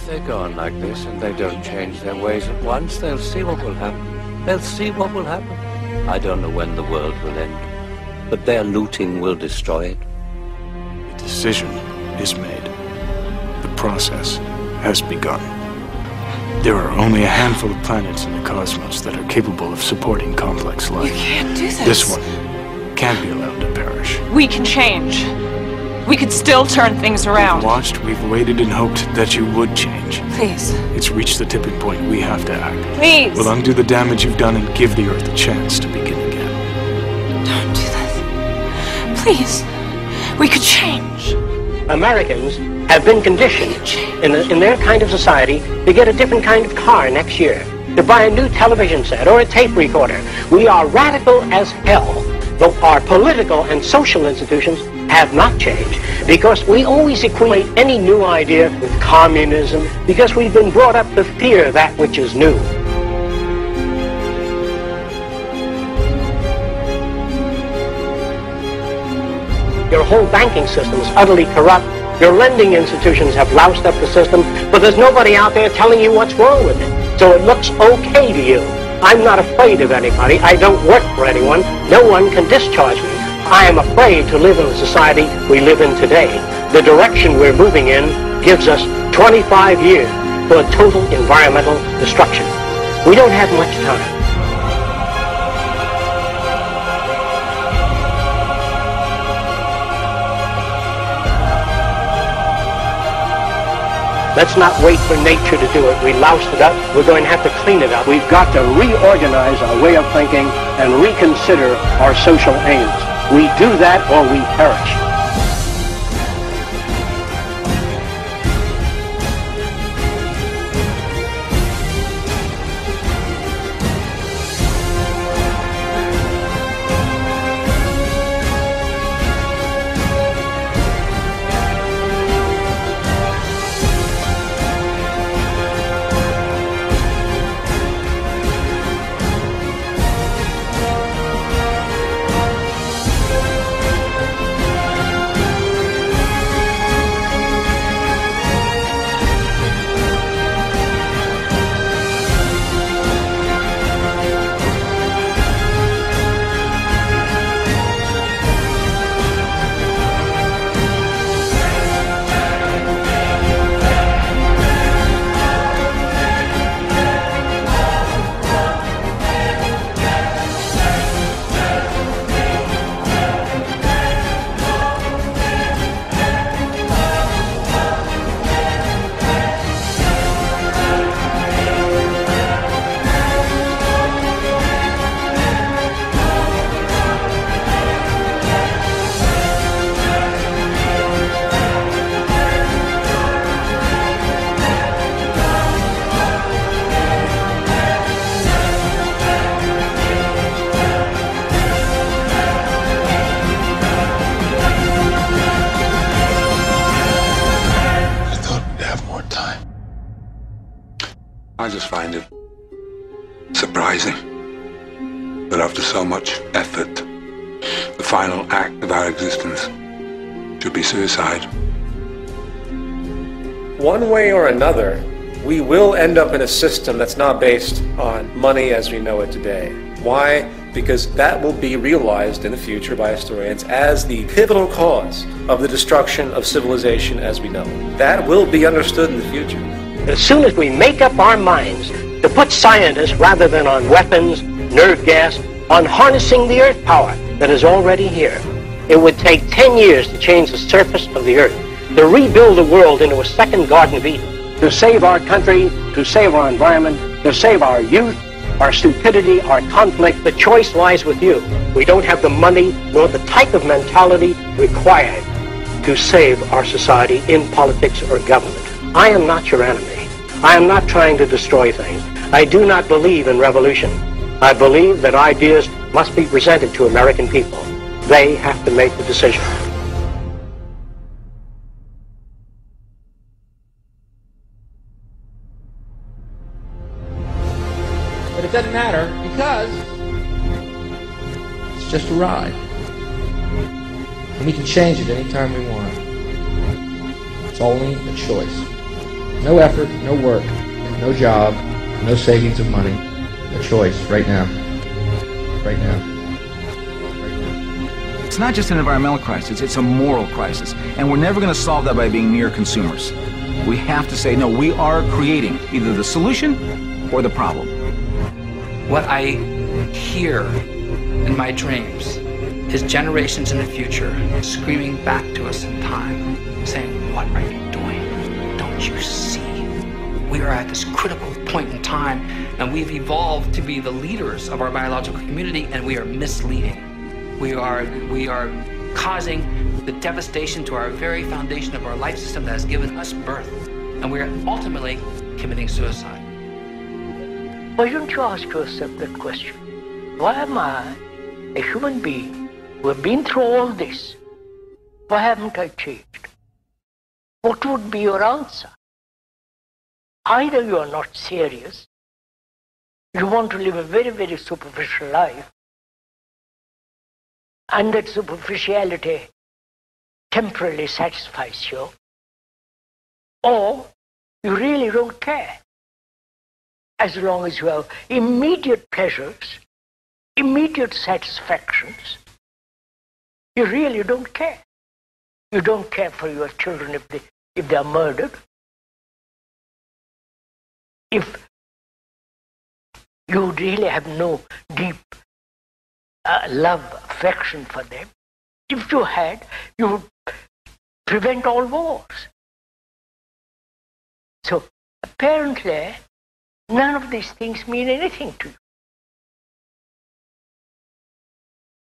If they go on like this and they don't change their ways at once, they'll see what will happen. They'll see what will happen. I don't know when the world will end, but their looting will destroy it. The decision is made. The process has begun. There are only a handful of planets in the cosmos that are capable of supporting complex life. You can't do this. This one can't be allowed to perish. We can change. We could still turn things around. We've watched, we've waited and hoped that you would change. Please. It's reached the tipping point. We have to act. Please. We'll undo the damage you've done and give the Earth a chance to begin again. Don't do this. Please. We could change. Americans have been conditioned in their kind of society to get a different kind of car next year, to buy a new television set or a tape recorder. We are radical as hell, though our political and social institutions have not changed, because we always equate any new idea with communism, because we've been brought up to fear that which is new. Your whole banking system is utterly corrupt. Your lending institutions have loused up the system, but there's nobody out there telling you what's wrong with it. So it looks okay to you. I'm not afraid of anybody. I don't work for anyone. No one can discharge me. I am afraid to live in the society we live in today. The direction we're moving in gives us 25 years for a total environmental destruction. We don't have much time. Let's not wait for nature to do it. We loused it up. We're going to have to clean it up. We've got to reorganize our way of thinking and reconsider our social aims. We do that or we perish. I just find it surprising that after so much effort, the final act of our existence should be suicide. One way or another, we will end up in a system that's not based on money as we know it today. Why? Because that will be realized in the future by historians as the pivotal cause of the destruction of civilization as we know it. That will be understood in the future. As soon as we make up our minds to put scientists, rather than on weapons, nerve gas, on harnessing the earth power that is already here, it would take 10 years to change the surface of the earth, to rebuild the world into a second Garden of Eden, to save our country, to save our environment, to save our youth, our stupidity, our conflict. The choice lies with you. We don't have the money nor the type of mentality required to save our society in politics or government. I am not your enemy. I am not trying to destroy things. I do not believe in revolution. I believe that ideas must be presented to American people. They have to make the decision. But it doesn't matter because it's just a ride. And we can change it anytime we want. It's only a choice. No effort, no work, no job, no savings of money. A choice right now. Right now. It's not just an environmental crisis, it's a moral crisis. And we're never going to solve that by being mere consumers. We have to say, no, we are creating either the solution or the problem. What I hear in my dreams is generations in the future screaming back to us in time, saying, what are you doing? Don't you see? We are at this critical point in time, and we've evolved to be the leaders of our biological community, and we are misleading. We are causing the devastation to our very foundation of our life system that has given us birth, and we are ultimately committing suicide. Why don't you ask yourself that question? Why am I, a human being who have been through all this, why haven't I changed? What would be your answer? Either you are not serious, you want to live a very, very superficial life, and that superficiality temporarily satisfies you, or you really don't care. As long as you have immediate pleasures, immediate satisfactions, you really don't care. You don't care for your children if they are murdered. If you really have no deep love, affection for them, if you had, you would prevent all wars. So apparently, none of these things mean anything to you.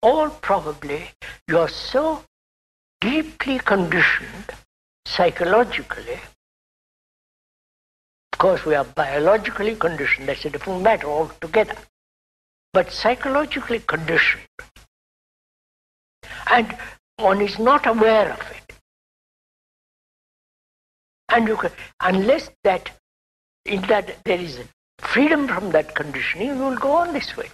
Or probably you are so deeply conditioned psychologically. Of course, we are biologically conditioned, that's a different matter altogether. But psychologically conditioned. And one is not aware of it. And you can, unless that there is freedom from that conditioning, you will go on this way.